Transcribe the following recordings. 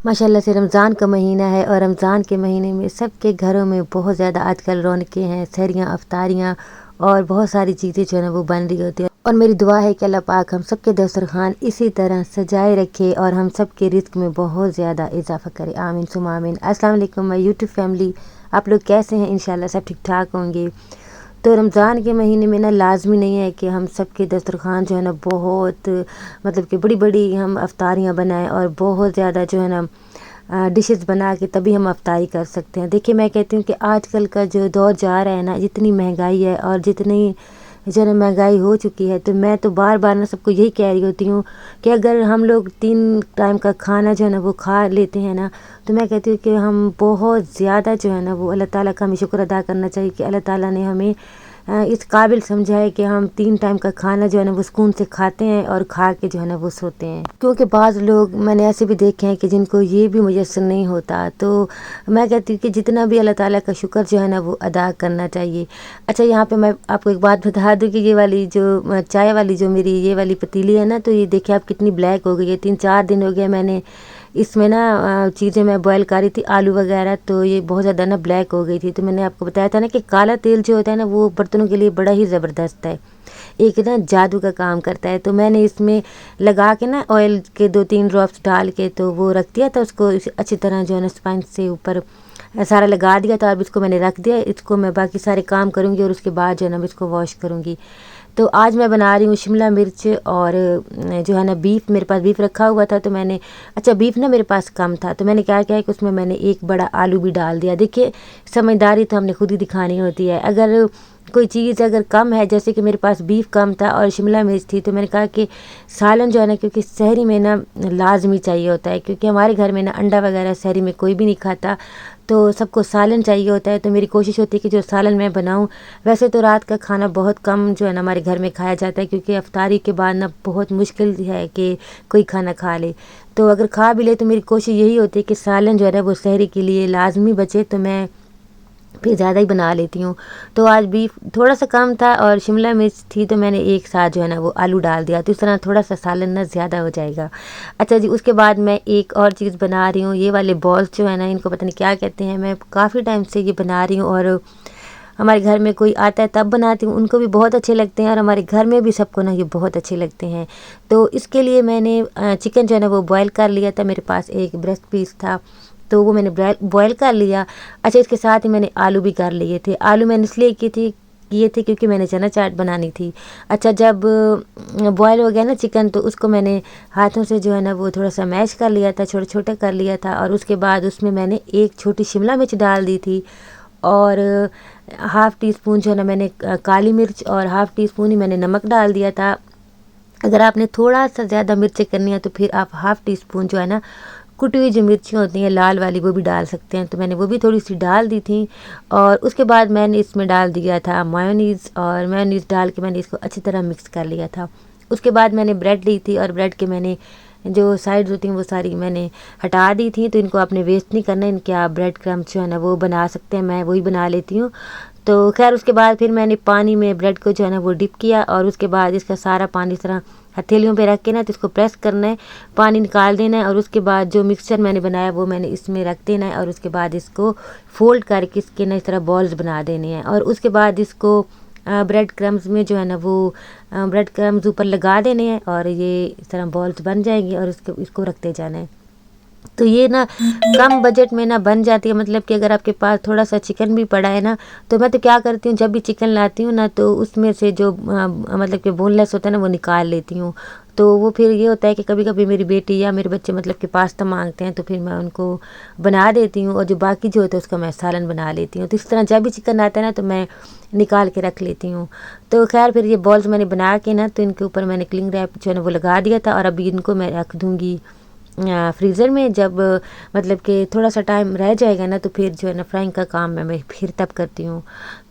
माशाल्लाह से रमज़ान का महीना है और रमज़ान के महीने में सबके घरों में बहुत ज़्यादा आजकल रौनकें हैं, सहरियाँ, अफ्तारियाँ और बहुत सारी चीज़ें जो है ना वो बन रही होती हैं। और मेरी दुआ है कि अल्लाह पाक हम सबके दस्तरखान इसी तरह सजाए रखे और हम सब के रिज़्क में बहुत ज़्यादा इजाफ़ा करे। आमीन सुम्मा आमीन। अस्सलाम वालेकुम माय यूट्यूब फैमिली, आप लोग कैसे हैं? इंशाल्लाह सब ठीक ठाक होंगे। तो रमज़ान के महीने में ना लाज़मी नहीं है कि हम सब के दस्तरखान जो है ना बहुत मतलब कि बड़ी-बड़ी हम अफ्तारियाँ बनाएँ और बहुत ज़्यादा जो है ना डिशेस बना के तभी हम अफ्तारी कर सकते हैं। देखिए, मैं कहती हूँ कि आजकल का जो दौर जा रहा है ना, जितनी महंगाई है और जितनी जो है ना महंगाई हो चुकी है, तो मैं तो बार-बार ना सबको यही कह रही होती हूँ कि अगर हम लोग 3 टाइम का खाना जो है ना वो खा लेते हैं ना, तो मैं कहती हूँ कि हम बहुत ज़्यादा जो है ना वो अल्लाह ताला का हमें शुक्र अदा करना चाहिए कि अल्लाह ताला ने हमें इस काबिल समझा है कि हम 3 टाइम का खाना जो है ना वो सुकून से खाते हैं और खा के जो है ना वो सोते हैं। क्योंकि बाज़ लोग मैंने ऐसे भी देखे हैं कि जिनको ये भी मुयस्सर नहीं होता। तो मैं कहती हूँ कि जितना भी अल्लाह ताला का शुक्र जो है ना वो अदा करना चाहिए। अच्छा, यहाँ पे मैं आपको एक बात बता दूँ कि ये वाली जो चाय वाली जो मेरी ये वाली पतीली है ना, तो ये देखिए आप कितनी ब्लैक हो गई है। 3-4 दिन हो गए मैंने इसमें ना चीज़ें मैं बॉयल कर रही थी, आलू वगैरह, तो ये बहुत ज़्यादा ना ब्लैक हो गई थी। तो मैंने आपको बताया था ना कि काला तेल जो होता है ना वो बर्तनों के लिए बड़ा ही ज़बरदस्त है, एक ना जादू का काम करता है। तो मैंने इसमें लगा के ना ऑयल के 2-3 ड्रॉप्स डाल के तो वो रख दिया था उसको अच्छी तरह जो है ना स्पंज से ऊपर सारा लगा दिया था। अब इसको मैंने रख दिया, इसको मैं बाकी सारे काम करूँगी और उसके बाद जो है ना मैं इसको वॉश करूँगी। तो आज मैं बना रही हूँ शिमला मिर्च और जो है ना बीफ, मेरे पास बीफ रखा हुआ था तो मैंने अच्छा बीफ ना मेरे पास कम था तो मैंने क्या किया है कि उसमें मैंने एक बड़ा आलू भी डाल दिया। देखिए, समझदारी तो हमने खुद ही दिखानी होती है। अगर कोई चीज़ अगर कम है, जैसे कि मेरे पास बीफ कम था और शिमला मिर्च थी, तो मैंने कहा कि सालन जो है ना, क्योंकि सहरी में ना लाजमी चाहिए होता है, क्योंकि हमारे घर में ना अंडा वगैरह सहरी में कोई भी नहीं खाता, तो सबको सालन चाहिए होता है। तो मेरी कोशिश होती है कि जो सालन मैं बनाऊं, वैसे तो रात का खाना बहुत कम जो है ना हमारे घर में खाया जाता है, क्योंकि अफ्तारी के बाद ना बहुत मुश्किल है कि कोई खाना खा ले। तो अगर खा भी ले तो मेरी कोशिश यही होती है कि सालन जो है ना वो सहरी के लिए लाजमी बचे, तो मैं फिर ज़्यादा ही बना लेती हूँ। तो आज बीफ थोड़ा सा कम था और शिमला मिर्च थी, तो मैंने एक साथ जो है ना वो आलू डाल दिया, तो इस तरह थोड़ा सा सालन ना ज़्यादा हो जाएगा। अच्छा जी, उसके बाद मैं एक और चीज़ बना रही हूँ। ये वाले बॉल्स जो है ना, इनको पता नहीं क्या कहते हैं, मैं काफ़ी टाइम से ये बना रही हूँ और हमारे घर में कोई आता है तब बनाती हूँ, उनको भी बहुत अच्छे लगते हैं और हमारे घर में भी सबको ना ये बहुत अच्छे लगते हैं। तो इसके लिए मैंने चिकन जो है ना वो बॉयल कर लिया था, मेरे पास एक ब्रेस्ट पीस था तो वो मैंने बॉयल कर लिया। अच्छा, इसके साथ ही मैंने आलू भी कर लिए थे। आलू मैंने इसलिए किए थे क्योंकि मैंने चना चाट बनानी थी। अच्छा, जब बॉयल हो गया ना चिकन, तो उसको मैंने हाथों से जो है ना वो थोड़ा सा मैश कर लिया था, छोटे छोटे कर लिया था, और उसके बाद उसमें मैंने एक छोटी शिमला मिर्च डाल दी थी और हाफ़ टी स्पून जो है ना मैंने काली मिर्च और हाफ़ टी स्पून ही मैंने नमक डाल दिया था। अगर आपने थोड़ा सा ज़्यादा मिर्चें करनी है तो फिर आप हाफ़ टी स्पून जो है ना कुटी हुई जो मिर्चियाँ होती हैं लाल वाली वो भी डाल सकते हैं, तो मैंने वो भी थोड़ी सी डाल दी थी। और उसके बाद मैंने इसमें डाल दिया था मायोनीज़, और मायोनीज़ डाल के मैंने इसको अच्छी तरह मिक्स कर लिया था। उसके बाद मैंने ब्रेड ली थी और ब्रेड के मैंने जो साइड्स होती हैं वो सारी मैंने हटा दी थी, तो इनको आपने वेस्ट नहीं करना, इनके आप ब्रेड क्रम्स जो है ना वो बना सकते हैं, मैं वही बना लेती हूँ। तो खैर उसके बाद फिर मैंने पानी में ब्रेड को जो है ना वो डिप किया और उसके बाद इसका सारा पानी इस तरह हथेलियों पे रख के ना तो इसको प्रेस करना है, पानी निकाल देना है, और उसके बाद जो मिक्सचर मैंने बनाया वो मैंने इसमें रख देना है और उसके बाद इसको फोल्ड करके इसके ना इस तरह बॉल्स बना देने हैं, और उसके बाद इसको ब्रेड क्रम्स में जो है ना वो ब्रेड क्रम्स ऊपर लगा देने हैं और ये इस तरह बॉल्स बन जाएंगे और इसको रखते जाना है। तो ये ना कम बजट में ना बन जाती है, मतलब कि अगर आपके पास थोड़ा सा चिकन भी पड़ा है ना, तो मैं तो क्या करती हूँ, जब भी चिकन लाती हूँ ना तो उसमें से जो मतलब कि बोनलेस होता है ना वो निकाल लेती हूँ। तो वो फिर ये होता है कि कभी कभी मेरी बेटी या मेरे बच्चे मतलब कि पास्ता मांगते हैं तो फिर मैं उनको बना देती हूँ, और जो बाकी जो होता है उसका मैं सालन बना लेती हूँ। तो इस तरह जब भी चिकन आता है ना तो मैं निकाल के रख लेती हूँ। तो खैर फिर ये बॉल्स मैंने बना के ना तो इनके ऊपर मैंने क्लिंग रैप जो है ना वो लगा दिया था, और अभी इनको मैं रख दूँगी फ्रीज़र में। जब मतलब कि थोड़ा सा टाइम रह जाएगा ना तो फिर जो है ना फ्राइंग का काम मैं फिर तब करती हूँ।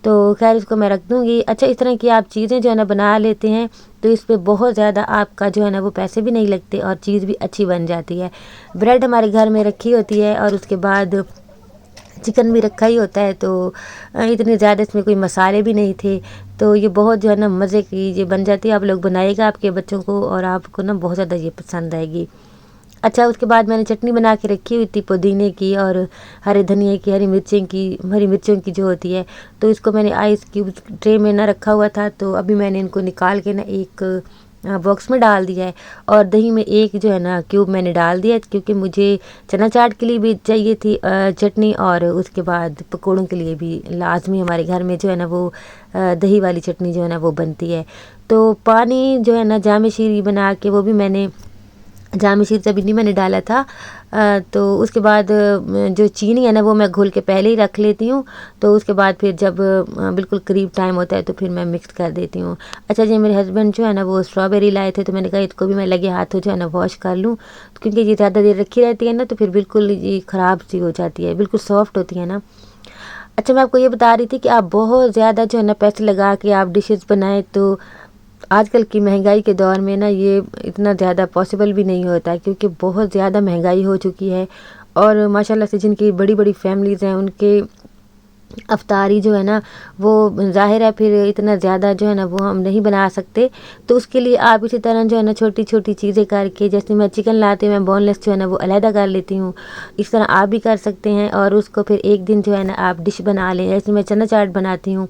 तो खैर इसको मैं रख दूँगी। अच्छा, इस तरह की आप चीज़ें जो है ना बना लेते हैं तो इस पर बहुत ज़्यादा आपका जो है ना वो पैसे भी नहीं लगते और चीज़ भी अच्छी बन जाती है। ब्रेड हमारे घर में रखी होती है और उसके बाद चिकन भी रखा ही होता है, तो इतने ज़्यादा इसमें कोई मसाले भी नहीं थे, तो ये बहुत जो है ना मज़े की ये बन जाती है। आप लोग बनाइएगा आपके बच्चों को और आपको ना बहुत ज़्यादा ये पसंद आएगी। अच्छा, उसके बाद मैंने चटनी बना के रखी हुई थी पुदीने की और हरे धनिए की, हरी मिर्चों की जो होती है। तो इसको मैंने आइस क्यूब ट्रे में ना रखा हुआ था, तो अभी मैंने इनको निकाल के ना एक बॉक्स में डाल दिया है। और दही में एक जो है ना क्यूब मैंने डाल दिया, क्योंकि मुझे चना चाट के लिए भी चाहिए थी चटनी, और उसके बाद पकौड़ों के लिए भी लाजमी हमारे घर में जो है ना वो दही वाली चटनी जो है ना वो बनती है। तो पानी जो है ना जामे शीरी बना के, वो भी मैंने जामे शीरी से अभी नहीं मैंने डाला था। तो उसके बाद जो चीनी है ना वो मैं घोल के पहले ही रख लेती हूँ। तो उसके बाद फिर जब बिल्कुल करीब टाइम होता है तो फिर मैं मिक्स कर देती हूँ। अच्छा जी, मेरे हस्बैंड जो है ना वो स्ट्रॉबेरी लाए थे, तो मैंने कहा इसको भी मैं लगे हाथों जो है ना वॉश कर लूँ, क्योंकि ये ज़्यादा देर रखी रहती है ना तो फिर बिल्कुल ये ख़राब सी हो जाती है, बिल्कुल सॉफ्ट होती है ना। अच्छा, मैं आपको ये बता रही थी कि आप बहुत ज़्यादा जो है ना पैसे लगा के आप डिशेज़ बनाएं, तो आजकल की महंगाई के दौर में ना ये इतना ज़्यादा पॉसिबल भी नहीं होता है, क्योंकि बहुत ज़्यादा महंगाई हो चुकी है। और माशाल्लाह से जिनकी बड़ी बड़ी फैमिलीज़ हैं उनके अफ्तारी जो है ना वो ज़ाहिर है फिर इतना ज़्यादा जो है ना वो हम नहीं बना सकते। तो उसके लिए आप इसी तरह जो है ना छोटी छोटी चीज़ें करके, जैसे मैं चिकन लाती हूँ मैं बोनलेस जो है ना वो अलहदा कर लेती हूँ, इस तरह आप भी कर सकते हैं। और उसको फिर एक दिन जो है ना आप डिश बना लें। जैसे मैं चना चाट बनाती हूँ,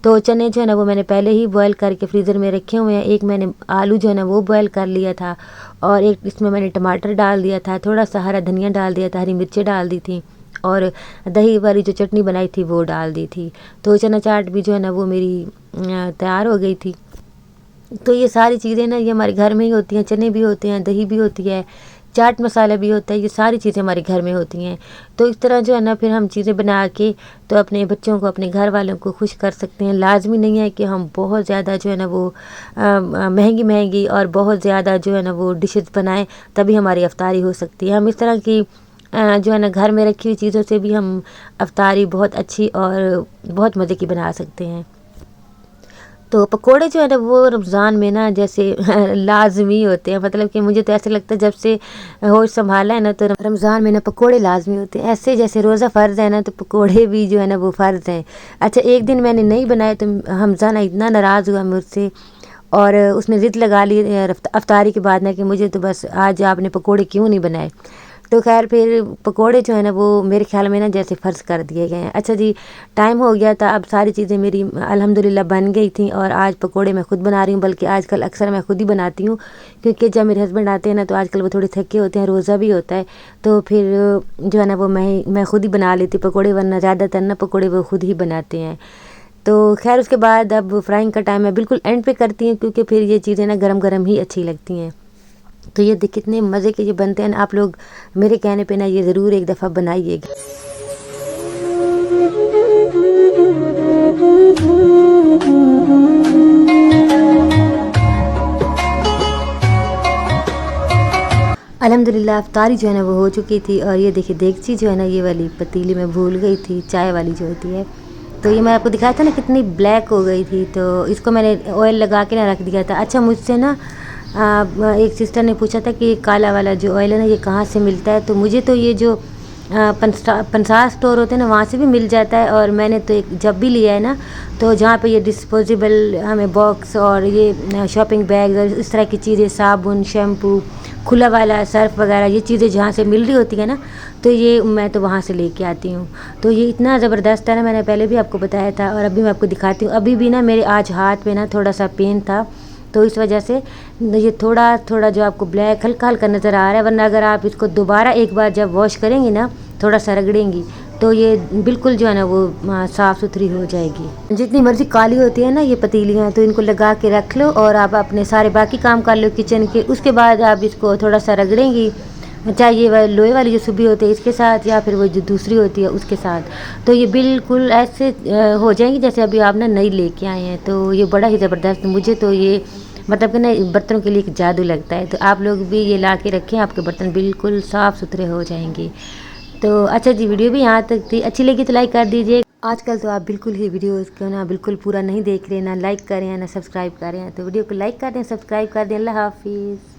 तो चने जो है ना वो मैंने पहले ही बॉयल करके फ्रीज़र में रखे हुए हैं। एक मैंने आलू जो है ना वो बॉयल कर लिया था, और एक इसमें मैंने टमाटर डाल दिया था, थोड़ा सा हरा धनिया डाल दिया था, हरी मिर्चें डाल दी थी, और दही वाली जो चटनी बनाई थी वो डाल दी थी। तो चना चाट भी जो है ना वो मेरी तैयार हो गई थी। तो ये सारी चीज़ें ना ये हमारे घर में ही होती हैं, चने भी होते हैं, दही भी होती है, चाट मसाला भी होता है, ये सारी चीज़ें हमारे घर में होती हैं। तो इस तरह जो है ना फिर हम चीज़ें बना के तो अपने बच्चों को, अपने घर वालों को खुश कर सकते हैं। लाजमी नहीं है कि हम बहुत ज़्यादा जो है ना वो महंगी महंगी और बहुत ज़्यादा जो है ना वो डिशेज़ बनाएं, तभी हमारी अफ्तारी हो सकती है। हम इस तरह की जो है ना घर में रखी हुई चीज़ों से भी हम अफ्तारी बहुत अच्छी और बहुत मज़े की बना सकते हैं। तो पकोड़े जो है ना वो रमज़ान में ना जैसे लाजमी होते हैं, मतलब कि मुझे तो ऐसे लगता है जब से होश संभाला है ना तो रमज़ान में ना पकोड़े लाजमी होते हैं। ऐसे जैसे रोज़ा फ़र्ज़ है ना, तो पकोड़े भी जो है ना वो फ़र्ज़ हैं। अच्छा, एक दिन मैंने नहीं बनाए तो हमज़ा ना इतना नाराज़ हुआ मुझसे, और उसने ज़िद लगा ली अफ्तारी के बाद ना कि मुझे तो बस आज आपने पकोड़े क्यों नहीं बनाए। तो खैर फिर पकोड़े जो है ना वो मेरे ख्याल में ना जैसे फ़र्ज़ कर दिए गए हैं। अच्छा जी, टाइम हो गया था, अब सारी चीज़ें मेरी अल्हम्दुलिल्लाह बन गई थी, और आज पकोड़े मैं ख़ुद बना रही हूँ, बल्कि आजकल अक्सर मैं ख़ुद ही बनाती हूँ, क्योंकि जब मेरे हस्बैंड आते हैं ना तो आजकल वो थोड़े थके होते हैं, रोज़ा भी होता है, तो फिर जो है ना वो मैं ख़ुद ही बना लेती पकोड़े, वरना ज़्यादातर ना पकोड़े वो ख़ुद ही बनाते हैं। तो खैर उसके बाद अब फ्राइंग का टाइम है, बिल्कुल एंड पे करती हूँ, क्योंकि फिर ये चीज़ें ना गरम गरम ही अच्छी लगती हैं। तो ये देख कितने मज़े के ये बनते हैं, आप लोग मेरे कहने पे ना ये ज़रूर एक दफ़ा बनाइएगा। अल्हम्दुलिल्लाह अफ्तारी जो है ना वो हो चुकी थी, और ये देखिए देगची जो है ना ये वाली पतीली में भूल गई थी, चाय वाली जो होती है, तो ये मैं आपको दिखाया था ना कितनी ब्लैक हो गई थी, तो इसको मैंने ऑयल लगा के ना रख दिया था। अच्छा, मुझसे ना एक सिस्टर ने पूछा था कि काला वाला जो ऑयल है ना ये कहाँ से मिलता है, तो मुझे तो ये जो पंसार स्टोर होते हैं ना वहाँ से भी मिल जाता है, और मैंने तो एक जब भी लिया है ना तो जहाँ पे ये डिस्पोजेबल हमें बॉक्स और ये शॉपिंग बैग और इस तरह की चीज़ें, साबुन, शैम्पू, खुला वाला सर्फ वगैरह, ये चीज़ें जहाँ से मिल रही होती है ना, तो ये मैं तो वहाँ से लेके आती हूँ। तो ये इतना ज़बरदस्त है ना, मैंने पहले भी आपको बताया था और अभी मैं आपको दिखाती हूँ। अभी भी ना मेरे आज हाथ में ना थोड़ा सा पेन था, तो इस वजह से ये थोड़ा थोड़ा जो आपको ब्लैक हल्का हल्का नज़र आ रहा है, वरना अगर आप इसको दोबारा एक बार जब वॉश करेंगी ना, थोड़ा सा रगड़ेंगी, तो ये बिल्कुल जो है ना वो साफ़ सुथरी हो जाएगी। जितनी मर्ज़ी काली होती है ना ये पतीलियाँ, तो इनको लगा के रख लो और आप अपने सारे बाकी काम कर लो किचन के। उसके बाद आप इसको थोड़ा सा रगड़ेंगी, चाहे ये लोहे वाली जो सुबी होती है इसके साथ, या फिर वो जो दूसरी होती है उसके साथ, तो ये बिल्कुल ऐसे हो जाएंगी जैसे अभी आप ना नई लेके आए हैं। तो ये बड़ा ही ज़बरदस्त, मुझे तो ये मतलब कि ना बर्तनों के लिए एक जादू लगता है। तो आप लोग भी ये ला के रखें, आपके बर्तन बिल्कुल साफ़ सुथरे हो जाएंगे। तो अच्छा जी, वीडियो भी यहाँ तक थी, अच्छी लगी तो लाइक कर दीजिए। आजकल तो आप बिल्कुल ही वीडियो को ना बिल्कुल पूरा नहीं देख रहे, ना लाइक करें ना सब्सक्राइब करें, तो वीडियो को लाइक कर दें, सब्सक्राइब कर दें। अल्लाह हाफिज़।